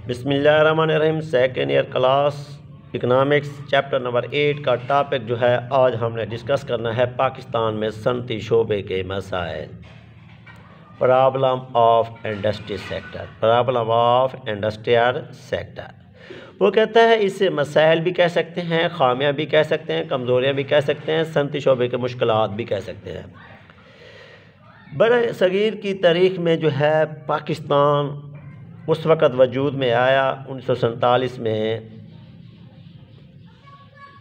बिस्मिल्लाहिर्रहमानिर्रहीम। Second year class economics chapter number 8 का topic जो है आज हमने डिस्कस करना है पाकिस्तान में सनती शोबे के मसाइल। Problem of industry sector, problem of industrial sector. वो कहता है इससे मसाइल भी कह सकते हैं, खामियां भी कह सकते हैं, कमज़ोरियाँ भी कह सकते हैं, सनती शोबे के मुश्किलात भी कह सकते हैं। बड़े सगीर की तारीख़ में जो है पाकिस्तान उस वक़्त वजूद में आया 1947 में।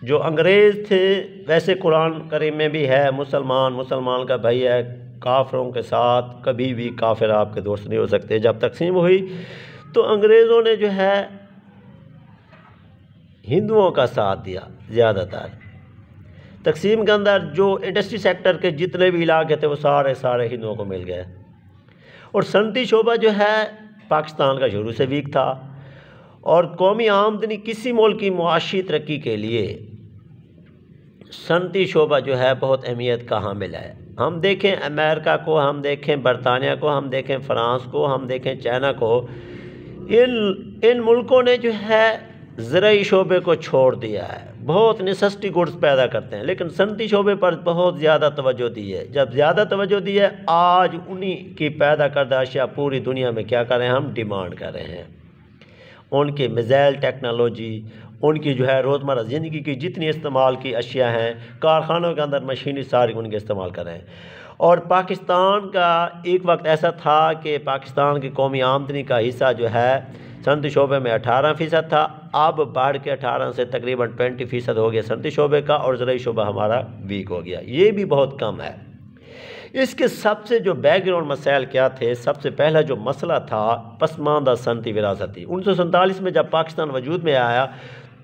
जो अंग्रेज़ थे, वैसे कुरान करीम में भी है मुसलमान का भाई है, काफिरों के साथ कभी भी काफिर आपके दोस्त नहीं हो सकते। जब तकसीम हुई तो अंग्रेज़ों ने जो है हिंदुओं का साथ दिया। ज़्यादातर तकसीम के अंदर जो इंडस्ट्री सेक्टर के जितने भी इलाके थे वो सारे हिंदुओं को मिल गए। और सनती शोबा जो है पाकिस्तान का शुरू से वीक था और कौमी आमदनी किसी मुल्क की मुआशी तरक्की के लिए सनती शोबा जो है बहुत अहमियत का हामिल है। हम देखें अमेरिका को, हम देखें बरतानिया को, हम देखें फ़्रांस को, हम देखें चाइना को, इन मुल्कों ने जो है ज़राई शोबे को छोड़ दिया है। बहुत नेसेसिटी गुड्स पैदा करते हैं, लेकिन सनती शोबे पर बहुत ज़्यादा तवज्जो दी है। जब ज़्यादा तवज्जो दी है, आज उन्हीं की पैदा करदा अशिया पूरी दुनिया में क्या कर रहे हैं, हम डिमांड कर रहे हैं। उनकी मिज़ाइल टेक्नोलॉजी, उनकी जो है रोज़मर्रा ज़िंदगी की जितनी इस्तेमाल की अशिया हैं, कारखानों के अंदर मशीनरी सारी उनके इस्तेमाल कर रहे हैं। और पाकिस्तान का एक वक्त ऐसा था कि पाकिस्तान की कौमी आमदनी का हिस्सा जो है सनती शोबे में 18% था। अब बढ़ के 18 से तकरीबन 20% हो गया सनती शोबे का, और ज़राई शोबा हमारा वीक हो गया। ये भी बहुत कम है। इसके सबसे जो बैकग्राउंड मसाइल क्या थे, सबसे पहला जो मसला था पसमानदा सनती विरासती। 1947 में जब पाकिस्तान वजूद में आया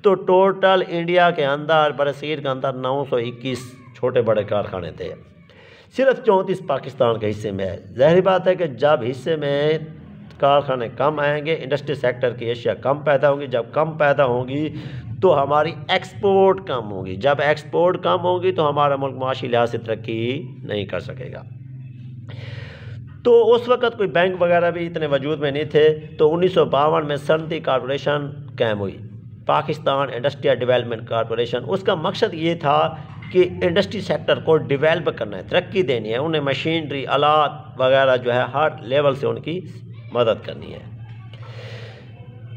तो टोटल इंडिया के अंदर बरसीर के अंदर 921 छोटे बड़े कारखाने थे। सिर्फ 34 पाकिस्तान के हिस्से में है। ज़ाहिर बात है कि जब हिस्से में कारखाने कम आएंगे, इंडस्ट्री सेक्टर की अशिया कम पैदा होंगी। जब कम पैदा होंगी तो हमारी एक्सपोर्ट कम होगी। जब एक्सपोर्ट कम होगी तो हमारा मुल्क माशी लिहाज से तरक्की नहीं कर सकेगा। तो उस वक़्त कोई बैंक वगैरह भी इतने वजूद में नहीं थे। तो 1952 में सनती कॉरपोरेशन कायम हुई, पाकिस्तान इंडस्ट्रियल डेवलपमेंट कॉरपोरेशन। उसका मकसद ये था कि इंडस्ट्री सेक्टर को डेवलप करना है, तरक्की देनी है, उन्हें मशीनरी आलात वगैरह जो है हर लेवल से उनकी मदद करनी है।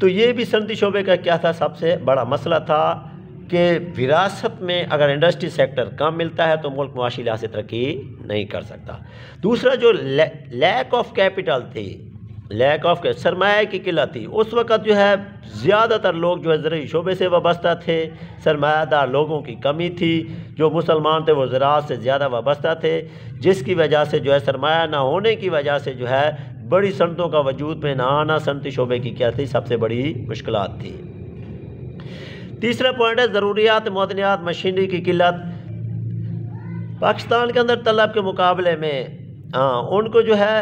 तो ये भी सनती शोबे का क्या था, सबसे बड़ा मसला था कि विरासत में अगर इंडस्ट्री सेक्टर कम मिलता है तो मुल्क मुआशी लिहाज से तरक्की नहीं कर सकता। दूसरा जो लैक ऑफ कैपिटल थी, लैक ऑफ सरमाया की किल्लत थी। उस वक़्त जो है ज़्यादातर लोग जो है ज़राई शोबे से वाबस्ता थे, सरमायादार लोगों की कमी थी। जो मुसलमान थे वो ज़राअत से ज़्यादा वाबस्ता थे, जिसकी वजह से जो है सरमाया ना होने की वजह से जो है बड़ी सनतों का वजूद में ना आना सनती शोबे की क्या थी, सबसे बड़ी मुश्किलात थी। तीसरा पॉइंट है ज़रूरियात मुअद्दनियात मशीनरी की किल्लत। पाकिस्तान के अंदर तलब के मुकाबले में उनको जो है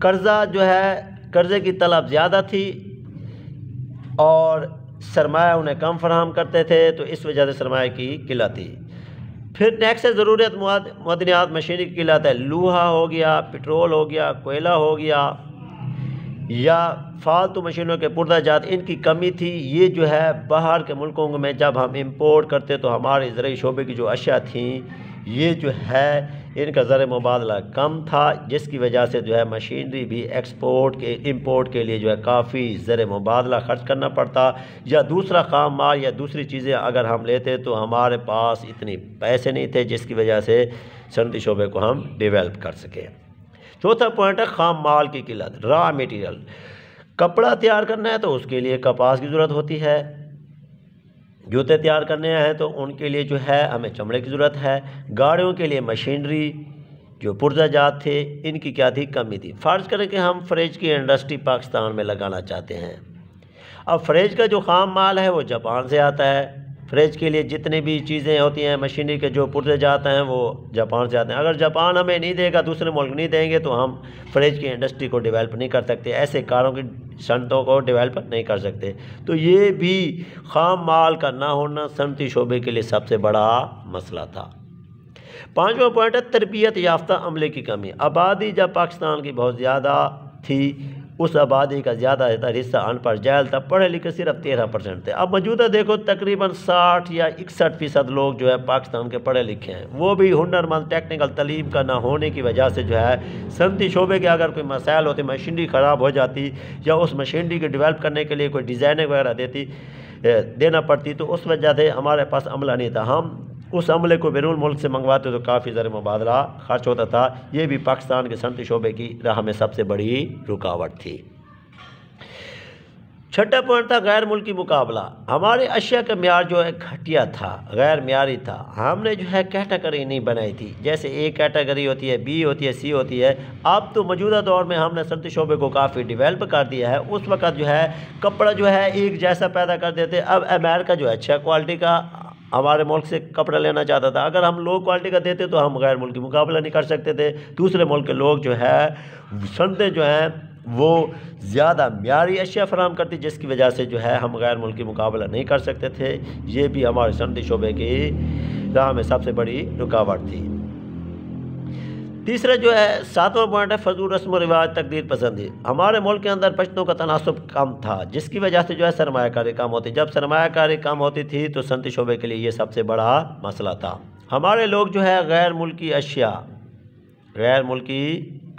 कर्ज़ा जो है कर्ज़े की तलब ज़्यादा थी और सरमाया उन्हें कम फराहम करते थे, तो इस वजह से सरमाया की किल्लत थी। फिर नेक्स्ट है ज़रूरत मुअद्दनियात मशीनरी की किल्लत है। लोहा हो गया, पेट्रोल हो गया, कोयला हो गया या फालतू मशीनों के पुर्जाजात, इनकी कमी थी। ये जो है बाहर के मुल्कों में जब हम इंपोर्ट करते तो हमारे ज़राई शोबे की जो अशिया थी ये जो है इनका ज़र मुबादला कम था, जिसकी वजह से जो है मशीनरी भी एक्सपोर्ट के इंपोर्ट के लिए जो है काफ़ी ज़र मुबादला ख़र्च करना पड़ता, या दूसरा खाम माल या दूसरी चीज़ें अगर हम लेते तो हमारे पास इतने पैसे नहीं थे, जिसकी वजह से सनती शोबे को हम डेवलप कर सकें। चौथा पॉइंट है खाम माल की किल्लत, रॉ मटीरियल। कपड़ा तैयार करना है तो उसके लिए कपास की ज़रूरत होती है, जूते तैयार करने हैं तो उनके लिए जो है हमें चमड़े की ज़रूरत है, गाड़ियों के लिए मशीनरी जो पुर्जाजात थे इनकी क्या थी, कमी थी। फ़र्ज़ करें कि हम फ्रिज की इंडस्ट्री पाकिस्तान में लगाना चाहते हैं। अब फ्रिज का जो खाम माल है वो जापान से आता है। फ्रिज के लिए जितनी भी चीज़ें होती हैं, मशीनरी के जो पुर्जाजात हैं वो जापान से आते हैं। अगर जापान हमें नहीं देगा, दूसरे मुल्क नहीं देंगे तो हम फ्रिज की इंडस्ट्री को डेवलप नहीं कर सकते, ऐसे कारों की सनतों को डेवलप नहीं कर सकते। तो ये भी खाम माल का ना होना सनती शोबे के लिए सबसे बड़ा मसला था। पाँचवा पॉइंट है तरबियत याफ्ता अमले की कमी। आबादी जब पाकिस्तान की बहुत ज़्यादा थी उस आबादी का ज़्यादातर हिस्सा अनपढ़ जाहिल था, पढ़े लिखे सिर्फ 13% थे। अब मौजूदा देखो तकरीबन 60 या 61% लोग जो है पाकिस्तान के पढ़े लिखे हैं, वो भी हुनरमंद टेक्निकल तालीम का ना होने की वजह से जो है सनती शोबे के अगर कोई मसाइल होते, मशीनरी ख़राब हो जाती या उस मशीनरी को डेवलप करने के लिए कोई डिज़ाइनिंग वगैरह देना पड़ती, तो उस वजह से हमारे पास अमला नहीं था। हम उस अमले को बैरून मुल्क से मंगवाते तो काफ़ी ज़र मुबादला खर्च होता था। ये भी पाकिस्तान के सनती शोबे की राह में सबसे बड़ी रुकावट थी। छठा पॉइंट था गैर मुल्की मुकाबला। हमारे अशिया का म्यार जो है घटिया था, गैर म्यारी था। हमने जो है कैटेगरी नहीं बनाई थी, जैसे ए कैटेगरी होती है, बी होती है, सी होती है। अब तो मौजूदा दौर में हमने सनती शोबे को काफ़ी डेवलप कर दिया है। उस वक़्त जो है कपड़ा जो है एक जैसा पैदा कर देते। अब अमेरिका जो है अच्छा क्वालिटी का हमारे मुल्क से कपड़ा लेना चाहता था, अगर हम लो क्वालिटी का देते तो हम गैर मुल्की मुकाबला नहीं कर सकते थे। दूसरे मुल्क के लोग जो है सनतें जो हैं वो ज़्यादा म्यारी अशिया फराम करती, जिसकी वजह से जो है हम गैर मुल्की मुकाबला नहीं कर सकते थे। ये भी हमारे सनती शोबे की राह में सबसे बड़ी रुकावट थी। तीसरा जो है 7वां पॉइंट है फजूल रस्म व रिवाज तकदीर पसंदी। हमारे मुल्क के अंदर पश्तों का तनासुब कम था, जिसकी वजह से जो है सरमायाकारी कम होती। जब सरमायाकारी कम होती थी तो सनती शोबे के लिए ये सबसे बड़ा मसला था। हमारे लोग जो है गैर मुल्की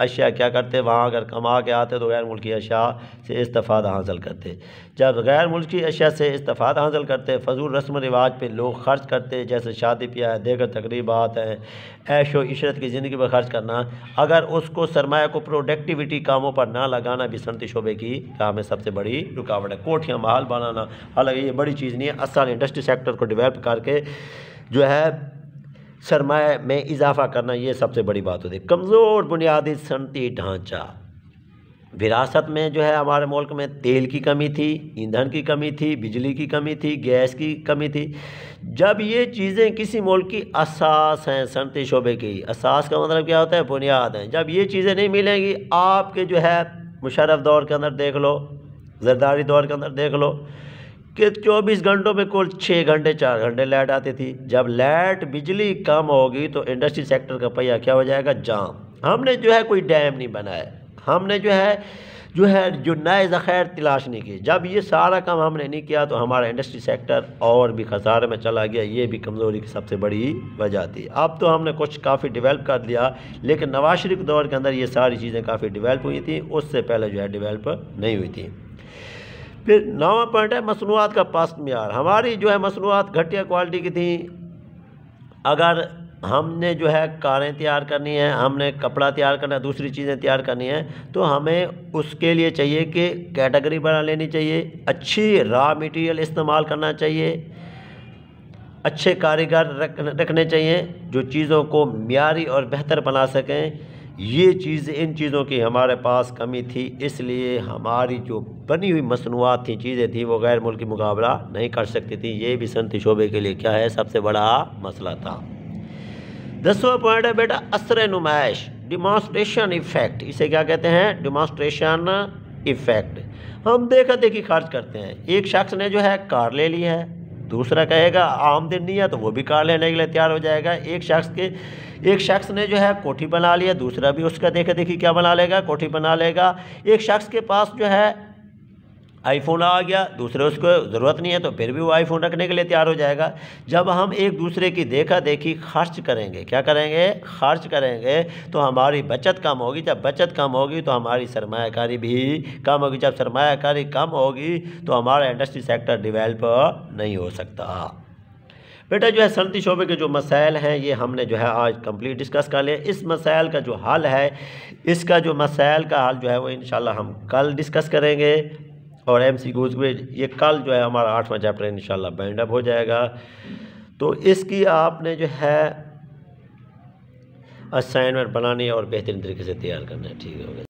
अशिया क्या करते, वहाँ अगर कमा के आते तो गैर मुल्की अशिया से इस्तिफ़ादा हासिल करते। जब गैर मुल्की अशिया से इस्तिफ़ादा हासिल करते, फजूल रस्म रिवाज पे लोग खर्च करते, जैसे शादी ब्याह है, देगर तकरीबात हैं, ऐशो इशरत की ज़िंदगी पर खर्च करना। अगर उसको सरमाया को प्रोडक्टिविटी कामों पर ना लगाना भी सनती शोबे की राह में सबसे बड़ी रुकावट है। कोठियाँ महल बनाना, हालांकि ये बड़ी चीज़ नहीं है, असल इंडस्ट्री सेक्टर को डेवलप करके जो है सरमाया में इजाफा करना, ये सबसे बड़ी बात होती है। कमज़ोर बुनियादी सनती ढांचा। विरासत में जो है हमारे मुल्क में तेल की कमी थी, ईंधन की कमी थी, बिजली की कमी थी, गैस की कमी थी। जब ये चीज़ें किसी मुल्क की असास हैं, सनती शोबे की असास का मतलब क्या होता है, बुनियाद हैं। जब ये चीज़ें नहीं मिलेंगी, आपके जो है मुशर्रफ दौर के अंदर देख लो, जरदारी दौर के अंदर देख लो कि 24 घंटों में कुल 6 घंटे 4 घंटे लाइट आती थी। जब लाइट बिजली कम होगी तो इंडस्ट्री सेक्टर का पहिया क्या हो जाएगा, जाम। हमने जो है कोई डैम नहीं बनाया, हमने जो नए ज़ख़ायर तलाश नहीं किए। जब ये सारा काम हमने नहीं किया तो हमारा इंडस्ट्री सेक्टर और भी खसारे में चला गया। ये भी कमज़ोरी की सबसे बड़ी वजह थी। अब तो हमने कुछ काफ़ी डेवलप कर लिया, लेकिन नवाज शरीफ के दौर के अंदर ये सारी चीज़ें काफ़ी डेवलप हुई थी, उससे पहले जो है डेवलप नहीं हुई थी। फिर 9वां पॉइंट है मसनूआत का पास्ट म्यार। हमारी जो है मसनूआत घटिया क्वालिटी की थी। अगर हमने जो है कारें तैयार करनी है, हमने कपड़ा तैयार करना है, दूसरी चीज़ें तैयार करनी है, तो हमें उसके लिए चाहिए कि कैटेगरी बना लेनी चाहिए, अच्छी रॉ मटेरियल इस्तेमाल करना चाहिए, अच्छे कारीगर रखने चाहिए जो चीज़ों को म्यारी और बेहतर बना सकें। ये चीज़, इन चीज़ों की हमारे पास कमी थी, इसलिए हमारी जो बनी हुई मसनूआत थी, चीज़ें थी, वो गैर मुल्की मुकाबला नहीं कर सकती थी। ये भी सनती शोबे के लिए क्या है, सबसे बड़ा मसला था। 10वां पॉइंट है बेटा असर नुमाइश, डिमॉन्स्ट्रेशन इफ़ेक्ट। इसे क्या कहते हैं, डिमॉन्स्ट्रेशन इफ़ेक्ट। हम देखा देखी खर्च करते हैं। एक शख्स ने जो है कार ले ली है, दूसरा कहेगा आमदनी नहीं है तो वो भी कार लेने के लिए तैयार हो जाएगा। एक शख्स ने जो है कोठी बना लिया, दूसरा भी उसका देखा देखी क्या बना लेगा, कोठी बना लेगा। एक शख्स के पास जो है आईफोन आ गया, दूसरे उसको ज़रूरत नहीं है तो फिर भी वो आईफोन रखने के लिए तैयार हो जाएगा। जब हम एक दूसरे की देखा देखी खर्च करेंगे, क्या करेंगे, खर्च करेंगे, तो हमारी बचत कम होगी। जब बचत कम होगी तो हमारी सरमायाकारी भी कम होगी। जब सरमायाकारी कम होगी तो हमारा इंडस्ट्री सेक्टर डेवलप नहीं हो सकता। बेटा जो है सनती शोबे के जो मसाइल हैं ये हमने जो है आज कंप्लीट डिस्कस कर लिया। इस मसाइल का जो हल है, इसका जो मसाइल का हल जो है वो इंशाल्लाह हम कल डिस्कस करेंगे। और MCQs ये कल जो है हमारा 8वां चैप्टर इंशाल्लाह बाइंड अप हो जाएगा। तो इसकी आपने जो है असाइनमेंट बनानी है और बेहतरीन तरीके से तैयार करना है। ठीक है।